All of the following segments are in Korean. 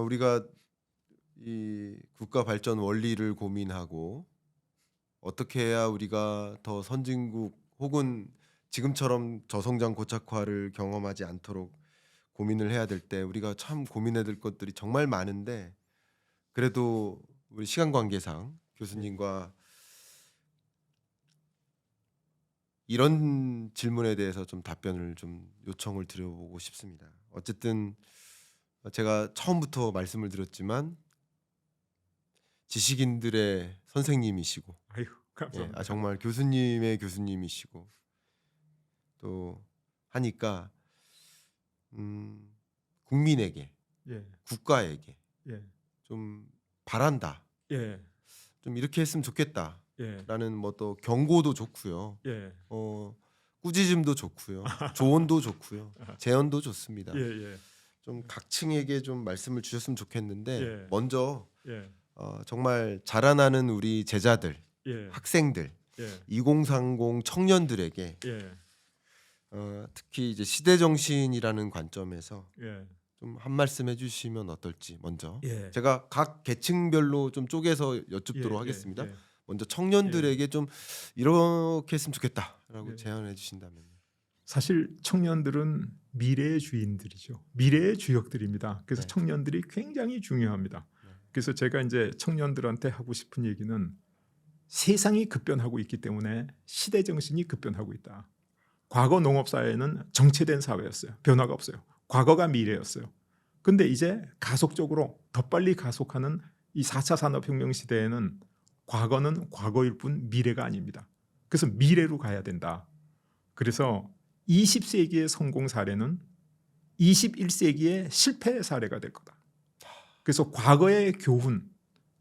우리가 이 국가 발전 원리를 고민하고 어떻게 해야 우리가 더 선진국 혹은 지금처럼 저성장 고착화를 경험하지 않도록 고민을 해야 될 때 우리가 참 고민해야 될 것들이 정말 많은데 그래도 우리 시간 관계상 예. 교수님과 이런 질문에 대해서 좀 답변을 좀 요청을 드려보고 싶습니다. 어쨌든 제가 처음부터 말씀을 드렸지만 지식인들의 선생님이시고 아유, 예, 감사합니다. 정말 교수님의 교수님이시고 또 하니까 국민에게 예. 국가에게 예. 좀 바란다. 예. 좀 이렇게 했으면 예. 좋겠다라는 뭐 또 경고도 좋고요. 예. 꾸짖음도 좋고요. 조언도 좋고요. 제언도 좋습니다. 예예. 좀 각층에게 좀 말씀을 주셨으면 좋겠는데 예. 먼저 예. 정말 자라나는 우리 제자들, 예. 학생들, 예. 2030 청년들에게 예. 특히 이제 시대 정신이라는 관점에서 예. 좀 한 말씀 해주시면 어떨지 먼저 예. 제가 각 계층별로 좀 쪼개서 여쭙도록 예. 하겠습니다. 예. 먼저 청년들에게 좀 이렇게 했으면 좋겠다라고 예. 제안해 주신다면. 사실 청년들은 미래의 주인들이죠. 미래의 주역들입니다. 그래서 네. 청년들이 굉장히 중요합니다. 네. 그래서 제가 이제 청년들한테 하고 싶은 얘기는 세상이 급변하고 있기 때문에 시대 정신이 급변하고 있다. 과거 농업 사회는 정체된 사회였어요. 변화가 없어요. 과거가 미래였어요. 근데 이제 가속적으로 더 빨리 가속하는 이 4차 산업혁명 시대에는 과거는 과거일 뿐 미래가 아닙니다. 그래서 미래로 가야 된다. 그래서 20세기의 성공 사례는 21세기의 실패 사례가 될 거다. 그래서 과거의 교훈,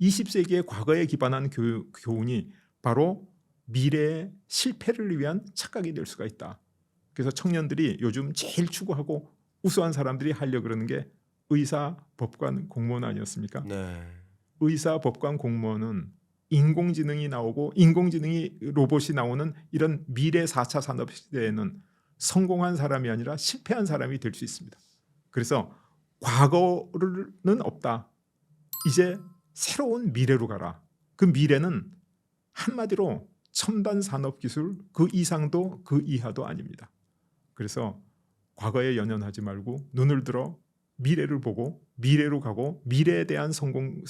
20세기의 과거에 기반한 교훈이 바로 미래의 실패를 위한 착각이 될 수가 있다. 그래서 청년들이 요즘 제일 추구하고 우수한 사람들이 하려고 그러는 게 의사, 법관, 공무원 아니었습니까? 네. 의사, 법관, 공무원은 인공지능이 나오고 인공지능이 로봇이 나오는 이런 미래 4차 산업 시대에는 성공한 사람이 아니라 실패한 사람이 될 수 있습니다. 그래서 과거는 없다. 이제 새로운 미래로 가라. 그 미래는 한마디로 첨단 산업 기술 그 이상도 그 이하도 아닙니다. 그래서 과거에 연연하지 말고 눈을 들어 미래를 보고 미래로 가고 미래에 대한 성공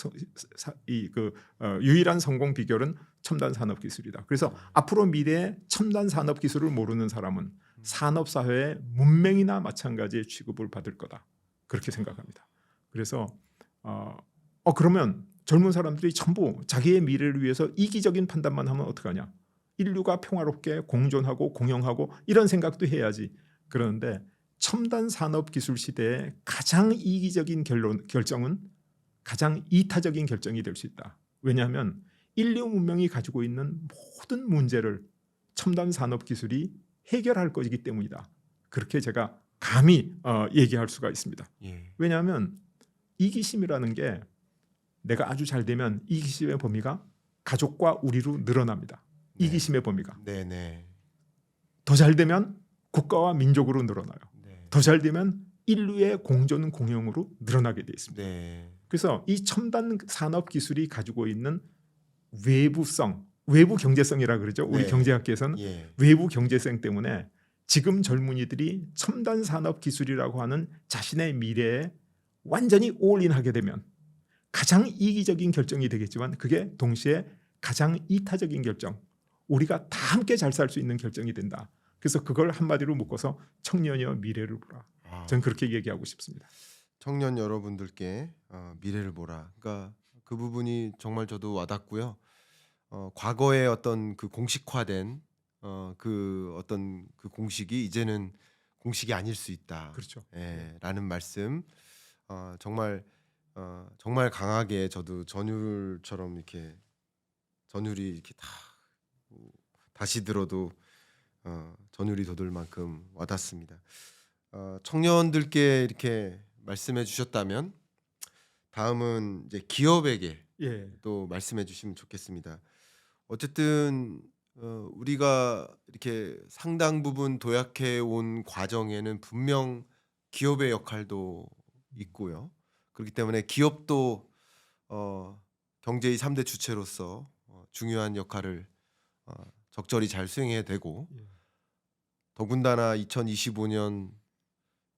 유일한 성공 비결은 첨단 산업 기술이다. 그래서 앞으로 미래의 첨단 산업 기술을 모르는 사람은 산업 사회의 문맹이나 마찬가지의 취급을 받을 거다. 그렇게 생각합니다. 그래서 그러면 젊은 사람들이 전부 자기의 미래를 위해서 이기적인 판단만 하면 어떡하냐? 인류가 평화롭게 공존하고 공영하고 이런 생각도 해야지. 그런데 첨단 산업 기술 시대의 가장 이기적인 결정은 가장 이타적인 결정이 될 수 있다. 왜냐하면 인류 문명이 가지고 있는 모든 문제를 첨단 산업 기술이 해결할 것이기 때문이다. 그렇게 제가 감히 얘기할 수가 있습니다. 예. 왜냐하면 이기심이라는 게 내가 아주 잘 되면 이기심의 범위가 가족과 우리로 늘어납니다. 네. 이기심의 범위가. 네네. 더 잘 되면 국가와 민족으로 늘어나요. 네. 더 잘 되면 인류의 공존 공영으로 늘어나게 돼 있습니다. 네. 그래서 이 첨단 산업 기술이 가지고 있는 외부성, 외부 경제성이라 그러죠. 우리 네. 경제학계에서는 예. 외부 경제성 때문에 지금 젊은이들이 첨단 산업 기술이라고 하는 자신의 미래에 완전히 올인하게 되면 가장 이기적인 결정이 되겠지만 그게 동시에 가장 이타적인 결정, 우리가 다 함께 잘 살 수 있는 결정이 된다. 그래서 그걸 한마디로 묶어서 청년이여 미래를 보라. 저는 그렇게 얘기하고 싶습니다. 청년 여러분들께 미래를 보라. 그러니까 그 부분이 정말 저도 와닿고요. 과거의 어떤 그 공식화된 그 어떤 그 공식이 이제는 공식이 아닐 수 있다. 그렇죠. 예, 라는 말씀 정말 정말 강하게 저도 전율처럼 이렇게 전율이 이렇게 다시 들어도 전율이 돋을 만큼 와닿습니다. 청년들께 이렇게 말씀해 주셨다면 다음은 이제 기업에게 예, 또 말씀해 주시면 좋겠습니다. 어쨌든 우리가 이렇게 상당 부분 도약해 온 과정에는 분명 기업의 역할도 있고요. 그렇기 때문에 기업도 경제의 3대 주체로서 중요한 역할을 어 적절히 잘 수행해야 되고, 예. 더군다나 2025년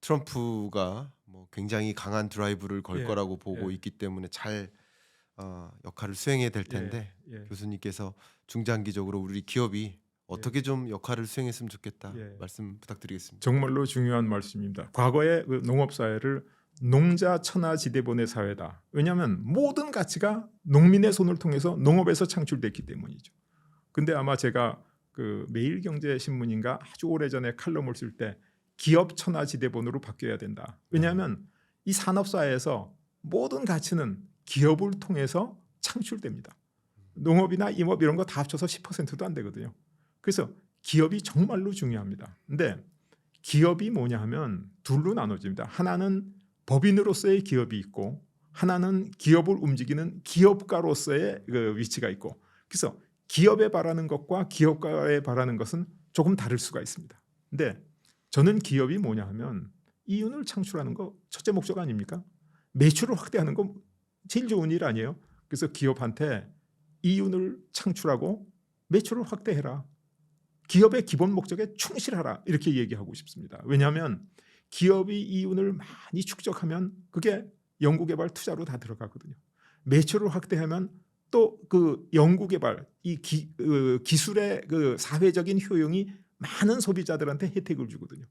트럼프가 뭐 굉장히 강한 드라이브를 걸 예. 거라고 보고 예. 있기 때문에 잘 역할을 수행해야 될 예. 텐데, 예. 교수님께서 중장기적으로 우리 기업이 예. 어떻게 좀 역할을 수행했으면 좋겠다 예. 말씀 부탁드리겠습니다. 정말로 중요한 말씀입니다. 과거의 그 농업 사회를 농자 천하지대본의 사회다. 왜냐하면 모든 가치가 농민의 손을 통해서 농업에서 창출됐기 때문이죠. 근데 아마 제가 그 매일경제신문인가 아주 오래전에 칼럼을 쓸 때 기업 천하지대본으로 바뀌어야 된다. 왜냐하면 이 산업사회에서 모든 가치는 기업을 통해서 창출됩니다. 농업이나 임업 이런 거 다 합쳐서 10%도 안 되거든요. 그래서 기업이 정말로 중요합니다. 근데 기업이 뭐냐 하면 둘로 나눠집니다. 하나는 법인으로서의 기업이 있고, 하나는 기업을 움직이는 기업가로서의 그 위치가 있고, 그래서 기업에 바라는 것과 기업가에 바라는 것은 조금 다를 수가 있습니다. 근데 저는 기업이 뭐냐 하면 이윤을 창출하는 거 첫째 목적 아닙니까? 매출을 확대하는 거 제일 좋은 일 아니에요? 그래서 기업한테 이윤을 창출하고 매출을 확대해라. 기업의 기본 목적에 충실하라. 이렇게 얘기하고 싶습니다. 왜냐하면 기업이 이윤을 많이 축적하면 그게 연구개발 투자로 다 들어가거든요. 매출을 확대하면 또 그 연구개발, 이 기술의 그 사회적인 효용이 많은 소비자들한테 혜택을 주거든요.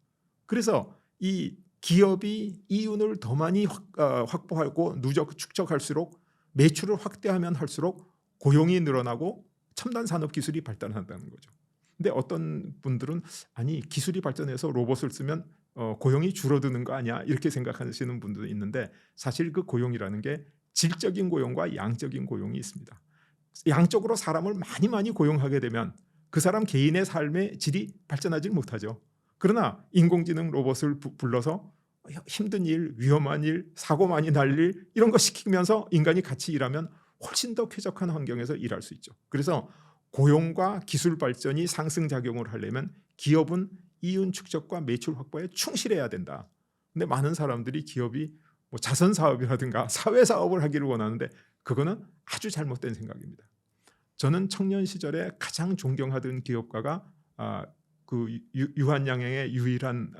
그래서 이 기업이 이윤을 더 많이 확보하고 누적 축적할수록 매출을 확대하면 할수록 고용이 늘어나고 첨단 산업 기술이 발달한다는 거죠. 근데 어떤 분들은 아니 기술이 발전해서 로봇을 쓰면 고용이 줄어드는 거 아니야 이렇게 생각하시는 분도 있는데, 사실 그 고용이라는 게 질적인 고용과 양적인 고용이 있습니다. 양적으로 사람을 많이 고용하게 되면 그 사람 개인의 삶의 질이 발전하지 못하죠. 그러나 인공지능 로봇을 불러서 힘든 일, 위험한 일, 사고 많이 날 일 이런 거 시키면서 인간이 같이 일하면 훨씬 더 쾌적한 환경에서 일할 수 있죠. 그래서 고용과 기술 발전이 상승작용을 하려면 기업은 이윤 축적과 매출 확보에 충실해야 된다. 근데 많은 사람들이 기업이 뭐 자선 사업이라든가 사회 사업을 하기를 원하는데 그거는 아주 잘못된 생각입니다. 저는 청년 시절에 가장 존경하던 기업가가 그 유한양행의 유일한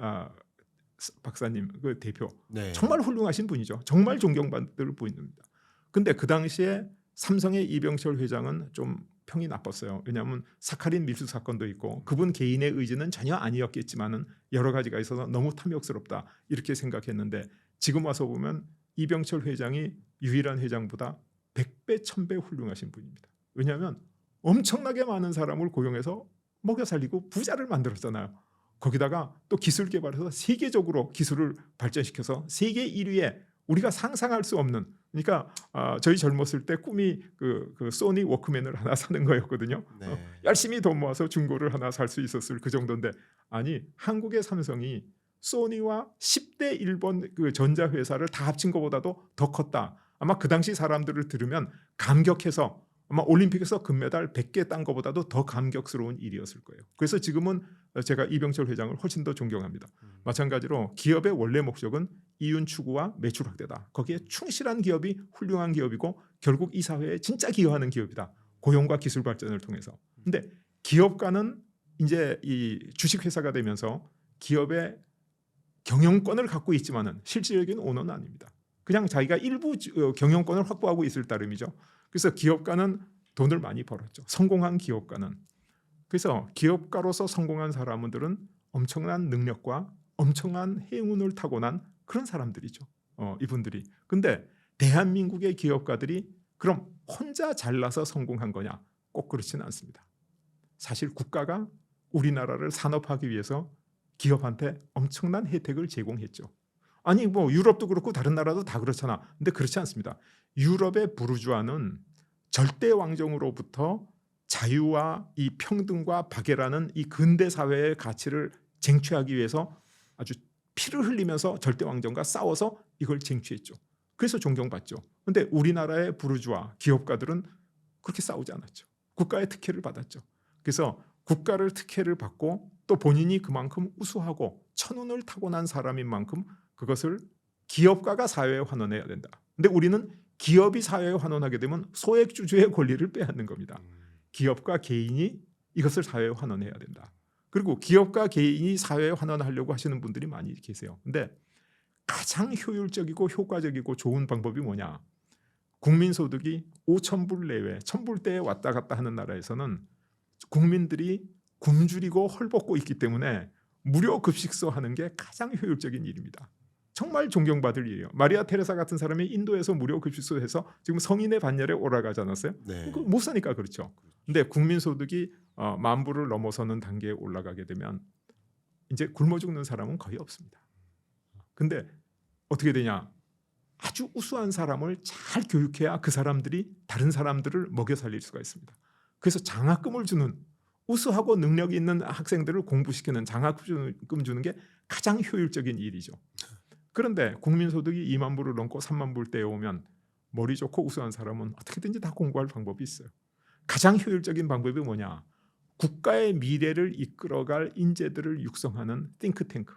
박사님 그 대표, 네. 정말 훌륭하신 분이죠. 정말 존경받을 분입니다. 근데 그 당시에 삼성의 이병철 회장은 좀 평이 나빴어요. 왜냐하면 사카린 밀수 사건도 있고 그분 개인의 의지는 전혀 아니었겠지만은 여러 가지가 있어서 너무 탐욕스럽다 이렇게 생각했는데, 지금 와서 보면 이병철 회장이 유일한 회장보다 100배 1000배 훌륭하신 분입니다. 왜냐하면 엄청나게 많은 사람을 고용해서 먹여 살리고 부자를 만들었잖아요. 거기다가 또 기술 개발해서 세계적으로 기술을 발전시켜서 세계 1위에 우리가 상상할 수 없는, 그러니까 저희 젊었을 때 꿈이 그 소니 워크맨을 하나 사는 거였거든요. 네. 열심히 돈 모아서 중고를 하나 살 수 있었을 그 정도인데, 아니 한국의 삼성이 소니와 10대 1번 그 전자회사를 다 합친 것보다도 더 컸다. 아마 그 당시 사람들을 들으면 감격해서 아마 올림픽에서 금메달 100개 딴 것보다도 더 감격스러운 일이었을 거예요. 그래서 지금은 제가 이병철 회장을 훨씬 더 존경합니다. 마찬가지로 기업의 원래 목적은 이윤 추구와 매출 확대다. 거기에 충실한 기업이 훌륭한 기업이고 결국 이 사회에 진짜 기여하는 기업이다. 고용과 기술 발전을 통해서. 근데 기업가는 이제 이 주식회사가 되면서 기업의 경영권을 갖고 있지만은 실질적인 오너는 아닙니다. 그냥 자기가 일부 경영권을 확보하고 있을 따름이죠. 그래서 기업가는 돈을 많이 벌었죠. 성공한 기업가는. 그래서 기업가로서 성공한 사람들은 엄청난 능력과 엄청난 행운을 타고난 그런 사람들이죠. 이분들이. 근데 대한민국의 기업가들이 그럼 혼자 잘나서 성공한 거냐? 꼭 그렇지는 않습니다. 사실 국가가 우리나라를 산업하기 위해서 기업한테 엄청난 혜택을 제공했죠. 아니 뭐 유럽도 그렇고 다른 나라도 다 그렇잖아. 근데 그렇지 않습니다. 유럽의 부르주아는 절대 왕정으로부터 자유와 이 평등과 박애라는 이 근대 사회의 가치를 쟁취하기 위해서 아주 피를 흘리면서 절대 왕정과 싸워서 이걸 쟁취했죠. 그래서 존경받죠. 그런데 우리나라의 부르주아 기업가들은 그렇게 싸우지 않았죠. 국가의 특혜를 받았죠. 그래서 국가를 특혜를 받고 또 본인이 그만큼 우수하고 천운을 타고난 사람인 만큼 그것을 기업가가 사회에 환원해야 된다. 근데 우리는 기업이 사회에 환원하게 되면 소액주주의 권리를 빼앗는 겁니다. 기업과 개인이 이것을 사회에 환원해야 된다. 그리고 기업과 개인이 사회에 환원하려고 하시는 분들이 많이 계세요. 근데 가장 효율적이고 효과적이고 좋은 방법이 뭐냐? 국민소득이 5,000불 내외, 1,000불대에 왔다 갔다 하는 나라에서는 국민들이 굶주리고 헐벗고 있기 때문에 무료 급식소 하는 게 가장 효율적인 일입니다. 정말 존경받을 일이에요. 마리아 테레사 같은 사람이 인도에서 무료 급식소 해서 지금 성인의 반열에 올라가지 않았어요? 네. 못 사니까 그렇죠. 근데 국민소득이 10,000불을 넘어서는 단계에 올라가게 되면 이제 굶어 죽는 사람은 거의 없습니다. 근데 어떻게 되냐? 아주 우수한 사람을 잘 교육해야 그 사람들이 다른 사람들을 먹여 살릴 수가 있습니다. 그래서 장학금을 주는, 우수하고 능력이 있는 학생들을 공부시키는 장학금 주는 게 가장 효율적인 일이죠. 그런데 국민소득이 20,000불을 넘고 30,000불대에 오면 머리 좋고 우수한 사람은 어떻게든지 다 공부할 방법이 있어요. 가장 효율적인 방법이 뭐냐? 국가의 미래를 이끌어갈 인재들을 육성하는 띵크탱크,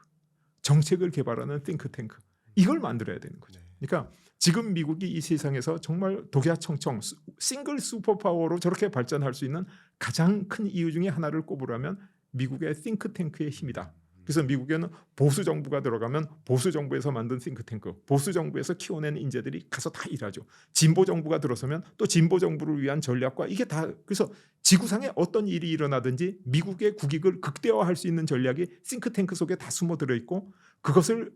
정책을 개발하는 띵크탱크, 이걸 만들어야 되는 거죠. 그러니까 지금 미국이 이 세상에서 정말 독야청청 싱글 슈퍼파워로 저렇게 발전할 수 있는 가장 큰 이유 중에 하나를 꼽으라면 미국의 띵크탱크의 힘이다. 그래서 미국에는 보수 정부가 들어가면 보수 정부에서 만든 띵크탱크, 보수 정부에서 키워낸 인재들이 가서 다 일하죠. 진보 정부가 들어서면 또 진보 정부를 위한 전략과 이게 다, 그래서 지구상에 어떤 일이 일어나든지 미국의 국익을 극대화할 수 있는 전략이 띵크탱크 속에 다 숨어 들어 있고 그것을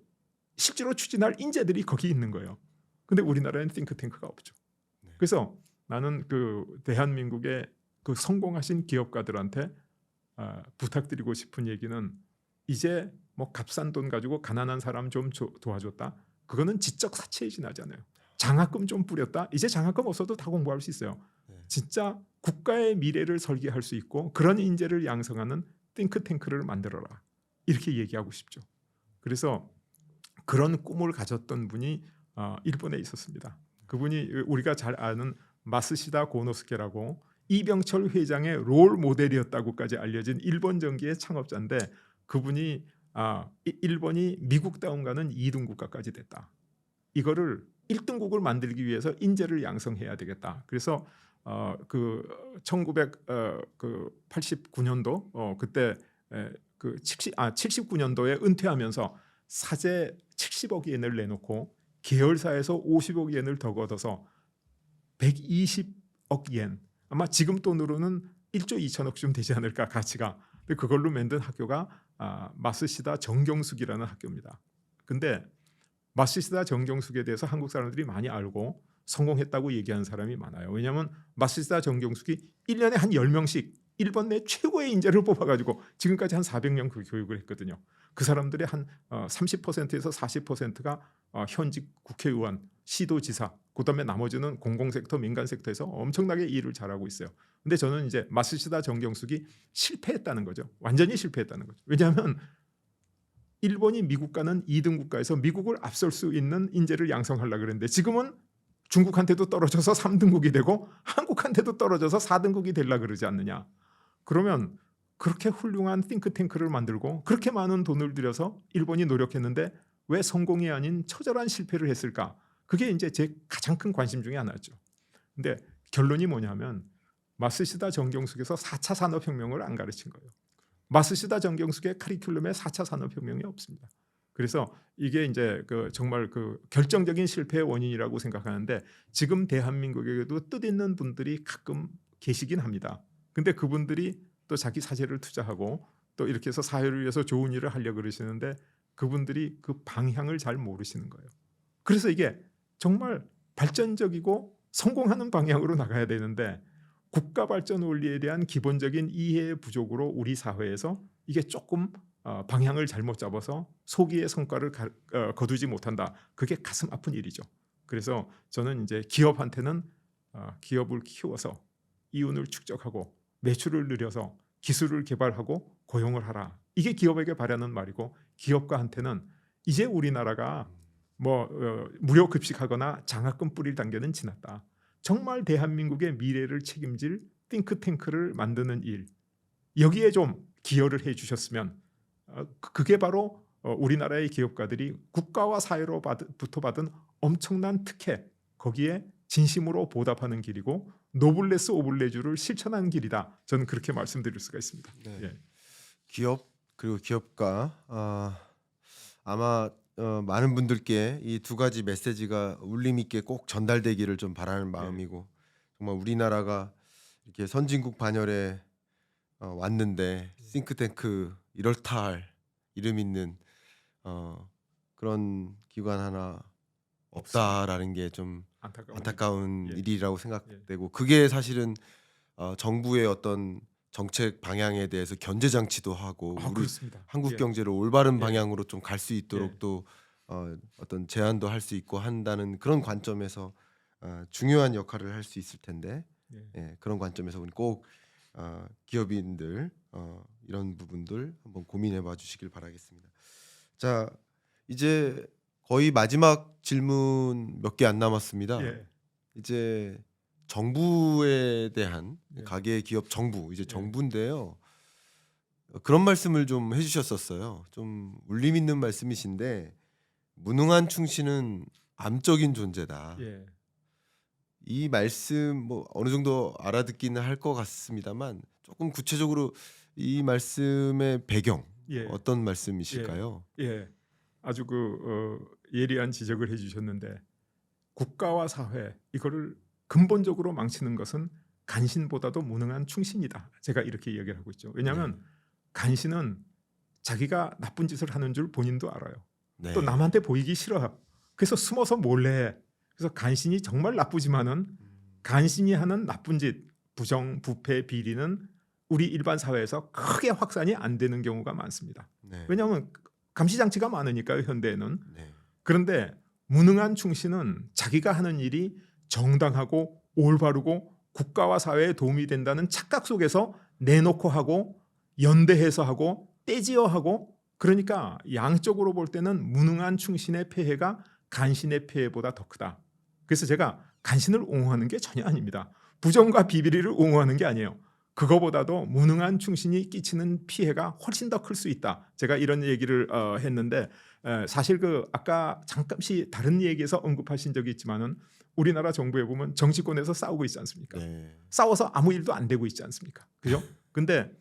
실제로 추진할 인재들이 거기 있는 거예요. 근데 우리나라에는 띵크탱크가 없죠. 그래서 나는 그 대한민국의 그 성공하신 기업가들한테 부탁드리고 싶은 얘기는, 이제 뭐 값싼 돈 가지고 가난한 사람 좀 도와줬다, 그거는 지적 사치에 지나지 않아요. 장학금 좀 뿌렸다, 이제 장학금 없어도 다 공부할 수 있어요. 진짜 국가의 미래를 설계할 수 있고 그런 인재를 양성하는 띵크탱크를 만들어라, 이렇게 얘기하고 싶죠. 그래서 그런 꿈을 가졌던 분이 일본에 있었습니다. 그분이 우리가 잘 아는 마스시다 고노스케라고 이병철 회장의 롤 모델이었다고까지 알려진 일본 전기의 창업자인데, 그분이 일본이 미국다운 가는 2등 국가까지 됐다. 이거를 1등국을 만들기 위해서 인재를 양성해야 되겠다. 그래서 그 1989년도 그때 79년도에 은퇴하면서 사재 70억 이엔을 내놓고 계열사에서 50억 이엔을 더 걷어서 120억 이엔, 아마 지금 돈으로는 1조 2천억쯤 되지 않을까 가치가. 그걸로 만든 학교가 마스시다 정경숙이라는 학교입니다. 근데 마스시다 정경숙에 대해서 한국 사람들이 많이 알고 성공했다고 얘기하는 사람이 많아요. 왜냐하면 마스시다 정경숙이 1년에 한 10명씩 일본 내 최고의 인재를 뽑아가지고 지금까지 한 400명 그 교육을 했거든요. 그 사람들의 한 30%에서 40%가 현직 국회의원, 시도지사, 그다음에 나머지는 공공섹터, 민간섹터에서 엄청나게 일을 잘하고 있어요. 근데 저는 이제 마스시다 정경숙이 실패했다는 거죠. 완전히 실패했다는 거죠. 왜냐하면 일본이 미국과는 2등 국가에서 미국을 앞설 수 있는 인재를 양성하려고 그랬는데 지금은 중국한테도 떨어져서 3등국이 되고 한국한테도 떨어져서 4등국이 되려고 그러지 않느냐. 그러면 그렇게 훌륭한 띵크탱크를 만들고 그렇게 많은 돈을 들여서 일본이 노력했는데 왜 성공이 아닌 처절한 실패를 했을까? 그게 이제 제 가장 큰 관심 중에 하나죠. 근데 결론이 뭐냐면 마스시다 정경숙에서 4차 산업혁명을 안 가르친 거예요. 마스시다 정경숙의 커리큘럼에 4차 산업혁명이 없습니다. 그래서 이게 이제 정말 결정적인 실패의 원인이라고 생각하는데, 지금 대한민국에도 뜻있는 분들이 가끔 계시긴 합니다. 근데 그분들이 또 자기 사재를 투자하고 또 이렇게 해서 사회를 위해서 좋은 일을 하려고 그러시는데 그분들이 그 방향을 잘 모르시는 거예요. 그래서 이게 정말 발전적이고 성공하는 방향으로 나가야 되는데 국가 발전 원리에 대한 기본적인 이해의 부족으로 우리 사회에서 이게 조금 방향을 잘못 잡아서 소기의 성과를 거두지 못한다. 그게 가슴 아픈 일이죠. 그래서 저는 이제 기업한테는 기업을 키워서 이윤을 축적하고 매출을 늘려서 기술을 개발하고 고용을 하라. 이게 기업에게 바라는 말이고, 기업가한테는 이제 우리나라가 무료 급식하거나 장학금 뿌릴 단계는 지났다. 정말 대한민국의 미래를 책임질 띵크탱크를 만드는 일, 여기에 좀 기여를 해 주셨으면 그게 바로 우리나라의 기업가들이 국가와 사회로부터 받은 엄청난 특혜 거기에 진심으로 보답하는 길이고 노블레스 오블레주를 실천하는 길이다. 저는 그렇게 말씀드릴 수가 있습니다. 네. 예. 기업 그리고 기업가 아마 많은 분들께 이 두 가지 메시지가 울림 있게 꼭 전달되기를 좀 바라는 마음이고 정말 우리나라가 이렇게 선진국 반열에 왔는데 싱크탱크 이럴타 할 이름 있는 그런 기관 하나 없다라는 게 좀 안타까운 예. 일이라고 생각되고 그게 사실은 정부의 어떤 정책 방향에 대해서 견제 장치도 하고 우리 그렇습니다. 한국 예. 경제를 올바른 예. 방향으로 좀 갈 수 있도록 예. 또 어떤 제안도 할 수 있고 한다는 그런 관점에서 중요한 역할을 할 수 있을 텐데 예. 그런 관점에서 우리 꼭 기업인들 이런 부분들 한번 고민해봐 주시길 바라겠습니다. 자 이제 거의 마지막 질문 몇 개 안 남았습니다. 예. 이제 정부에 대한 예. 가계 기업 정부 이제 예. 정부인데요. 그런 말씀을 좀 해주셨었어요. 좀 울림 있는 말씀이신데 무능한 충신은 암적인 존재다. 예. 이 말씀 뭐 어느 정도 알아듣기는 할 것 같습니다만 조금 구체적으로 이 말씀의 배경 예. 어떤 말씀이실까요? 예. 아주 예리한 지적을 해주셨는데 국가와 사회 이거를 근본적으로 망치는 것은 간신보다도 무능한 충신이다. 제가 이렇게 이야기를 하고 있죠. 왜냐하면 간신은 자기가 나쁜 짓을 하는 줄 본인도 알아요. 네. 또 남한테 보이기 싫어요. 그래서 숨어서 몰래 해. 그래서 간신이 정말 나쁘지만은 간신이 하는 나쁜 짓, 부정, 부패, 비리는 우리 일반 사회에서 크게 확산이 안 되는 경우가 많습니다. 네. 왜냐하면 감시 장치가 많으니까요, 현대에는. 네. 그런데 무능한 충신은 자기가 하는 일이 정당하고 올바르고 국가와 사회에 도움이 된다는 착각 속에서 내놓고 하고 연대해서 하고 떼지어 하고 그러니까 양적으로 볼 때는 무능한 충신의 폐해가 간신의 폐해보다 더 크다. 그래서 제가 간신을 옹호하는 게 전혀 아닙니다. 부정과 비비리를 옹호하는 게 아니에요. 그거보다도 무능한 충신이 끼치는 피해가 훨씬 더 클 수 있다. 제가 이런 얘기를 했는데 사실 아까 잠깐씩 다른 얘기에서 언급하신 적이 있지만은 우리나라 정부에 보면 정치권에서 싸우고 있지 않습니까? 네. 싸워서 아무 일도 안 되고 있지 않습니까? 그죠? 근데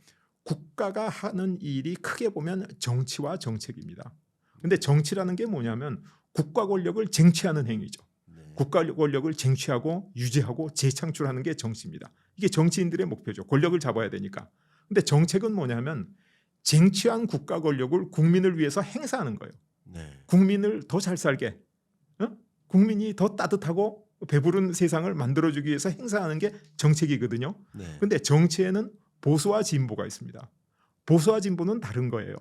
국가가 하는 일이 크게 보면 정치와 정책입니다. 근데 정치라는 게 뭐냐면 국가 권력을 쟁취하는 행위죠. 국가 권력을 쟁취하고 유지하고 재창출하는 게 정치입니다. 이게 정치인들의 목표죠. 권력을 잡아야 되니까. 근데 정책은 뭐냐면 쟁취한 국가 권력을 국민을 위해서 행사하는 거예요. 네. 국민을 더 잘 살게, 국민이 더 따뜻하고 배부른 세상을 만들어주기 위해서 행사하는 게 정책이거든요. 네. 근데 정치에는 보수와 진보가 있습니다. 보수와 진보는 다른 거예요.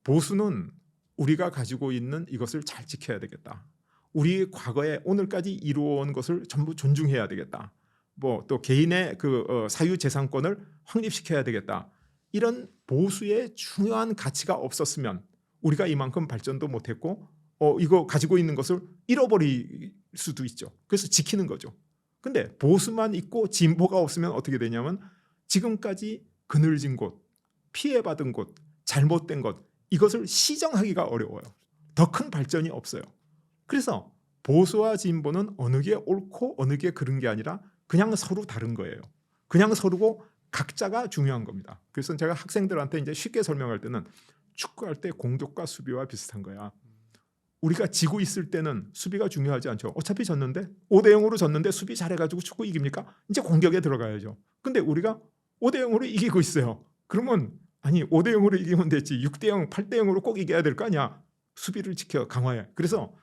보수는 우리가 가지고 있는 이것을 잘 지켜야 되겠다. 우리 과거에 오늘까지 이루어온 것을 전부 존중해야 되겠다. 뭐 또 개인의 사유재산권을 확립시켜야 되겠다. 이런 보수의 중요한 가치가 없었으면 우리가 이만큼 발전도 못했고 이거 가지고 있는 것을 잃어버릴 수도 있죠. 그래서 지키는 거죠. 근데 보수만 있고 진보가 없으면 어떻게 되냐면 지금까지 그늘진 곳, 피해받은 곳, 잘못된 것 이것을 시정하기가 어려워요. 더 큰 발전이 없어요. 그래서 보수와 진보는 어느 게 옳고 어느 게 그른 게 아니라 그냥 서로 다른 거예요. 그냥 서로고 각자가 중요한 겁니다. 그래서 제가 학생들한테 이제 쉽게 설명할 때는 축구할 때 공격과 수비와 비슷한 거야. 우리가 지고 있을 때는 수비가 중요하지 않죠. 어차피 졌는데 5대0으로 졌는데 수비 잘해가지고 축구 이깁니까? 이제 공격에 들어가야죠. 근데 우리가 5대0으로 이기고 있어요. 그러면 아니 5대0으로 이기면 됐지 6대0, 8대0으로 꼭 이겨야 될 거 아니야. 수비를 지켜 강화해. 그래서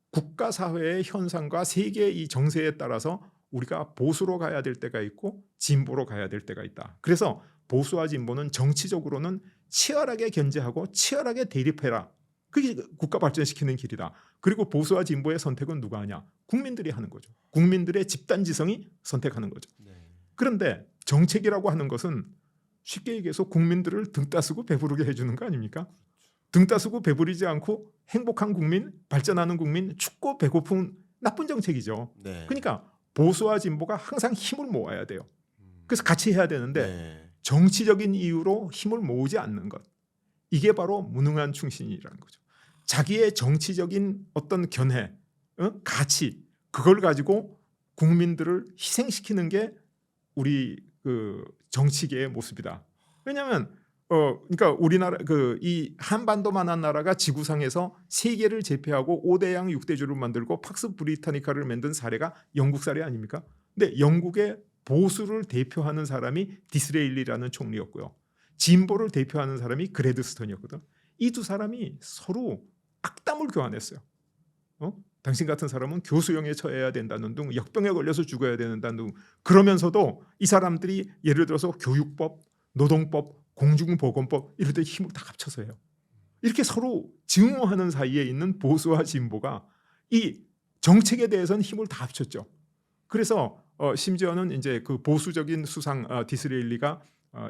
국가 사회의 현상과 세계의 이 정세에 따라서 우리가 보수로 가야 될 때가 있고 진보로 가야 될 때가 있다. 그래서 보수와 진보는 정치적으로는 치열하게 견제하고 치열하게 대립해라. 그게 국가 발전시키는 길이다. 그리고 보수와 진보의 선택은 누가 하냐? 국민들이 하는 거죠. 국민들의 집단지성이 선택하는 거죠. 네. 그런데 정책이라고 하는 것은 쉽게 얘기해서 국민들을 등 따스고 배부르게 해주는 거 아닙니까? 등 따스고 배부르지 않고 행복한 국민, 발전하는 국민, 춥고 배고픈 나쁜 정책이죠. 네. 그러니까 보수와 진보가 항상 힘을 모아야 돼요. 그래서 같이 해야 되는데 네. 정치적인 이유로 힘을 모으지 않는 것. 이게 바로 무능한 충신이라는 거죠. 자기의 정치적인 어떤 견해, 가치 그걸 가지고 국민들을 희생시키는 게 우리 그 정치계의 모습이다. 왜냐하면 그러니까 우리나라 이 한반도만한 나라가 지구상에서 세계를 제패하고 5대양 6대주를 만들고 팍스 브리타니카를 만든 사례가 영국 사례 아닙니까? 근데 영국의 보수를 대표하는 사람이 디스레일리라는 총리였고요. 진보를 대표하는 사람이 그래드스턴이었거든. 이 두 사람이 서로 악담을 교환했어요. 당신 같은 사람은 교수형에 처해야 된다는 등, 역병에 걸려서 죽어야 된다는 등, 그러면서도 이 사람들이 예를 들어서 교육법, 노동법, 공중보건법 이럴 때 힘을 다 합쳐서 해요. 이렇게 서로 증오하는 사이에 있는 보수와 진보가 이 정책에 대해서는 힘을 다 합쳤죠. 그래서 심지어는 이제 그 보수적인 수상 디스레일리가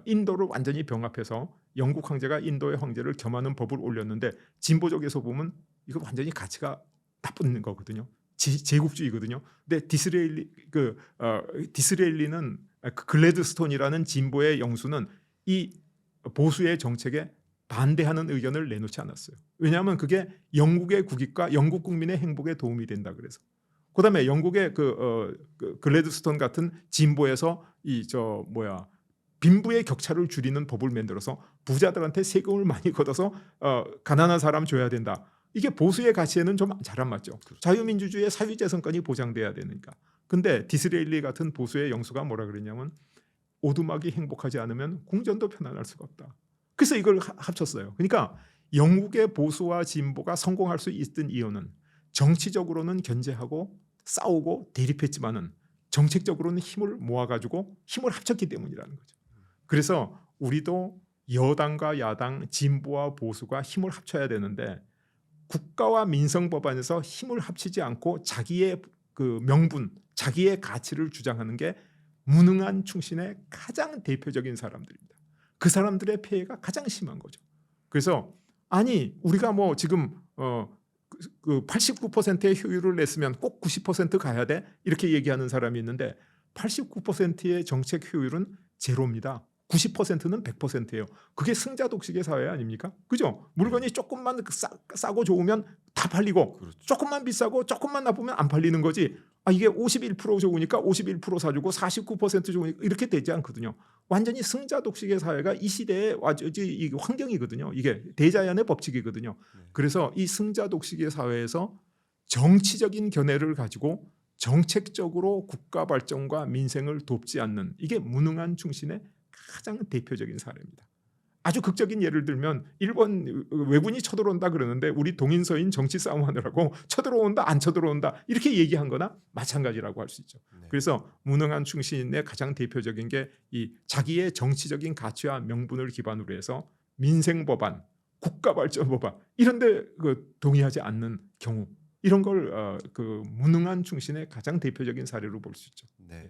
인도를 완전히 병합해서 영국 황제가 인도의 황제를 겸하는 법을 올렸는데, 진보적에서 보면 이거 완전히 가치가 나쁜 거거든요. 제국주의거든요. 근데 디스레일리는 글래드스톤이라는 진보의 영수는 이 보수의 정책에 반대하는 의견을 내놓지 않았어요. 왜냐하면 그게 영국의 국익과 영국 국민의 행복에 도움이 된다 그래서. 그다음에 영국의 글래드스톤 같은 진보에서 빈부의 격차를 줄이는 법을 만들어서 부자들한테 세금을 많이 걷어서 가난한 사람 줘야 된다. 이게 보수의 가치에는 좀 잘 안 맞죠. 자유민주주의의 사유재산권이 보장돼야 되니까. 근데 디스레일리 같은 보수의 영수가 뭐라 그랬냐면, 오두막이 행복하지 않으면 궁전도 편안할 수가 없다. 그래서 이걸 합쳤어요. 그러니까 영국의 보수와 진보가 성공할 수 있던 이유는 정치적으로는 견제하고 싸우고 대립했지만은 정책적으로는 힘을 모아가지고 힘을 합쳤기 때문이라는 거죠. 그래서 우리도 여당과 야당, 진보와 보수가 힘을 합쳐야 되는데, 국가와 민생 법안에서 힘을 합치지 않고 자기의 그 명분, 자기의 가치를 주장하는 게 무능한 충신의 가장 대표적인 사람들입니다. 그 사람들의 폐해가 가장 심한 거죠. 그래서 아니 우리가 뭐 지금 89%의 효율을 냈으면 꼭 90% 가야 돼? 이렇게 얘기하는 사람이 있는데, 89%의 정책 효율은 제로입니다. 90%는 100%예요. 그게 승자 독식의 사회 아닙니까? 그죠? 물건이 조금만 싸고 좋으면 다 팔리고, 그렇죠. 조금만 비싸고 조금만 나쁘면 안 팔리는 거지. 이게 51% 좋으니까 51% 사주고 49% 좋으니까 이렇게 되지 않거든요. 완전히 승자 독식의 사회가 이 시대의 이 환경이거든요. 이게 대자연의 법칙이거든요. 그래서 이 승자 독식의 사회에서 정치적인 견해를 가지고 정책적으로 국가 발전과 민생을 돕지 않는, 이게 무능한 충신의 가장 대표적인 사례입니다. 아주 극적인 예를 들면, 일본 왜군이 쳐들어온다 그러는데 우리 동인서인 정치 싸움하느라고 쳐들어온다 안 쳐들어온다 이렇게 얘기한 거나 마찬가지라고 할 수 있죠. 네. 그래서 무능한 충신의 가장 대표적인 게 이 자기의 정치적인 가치와 명분을 기반으로 해서 민생법안, 국가발전법안 이런 데 동의하지 않는 경우, 이런 걸 무능한 충신의 가장 대표적인 사례로 볼 수 있죠. 네.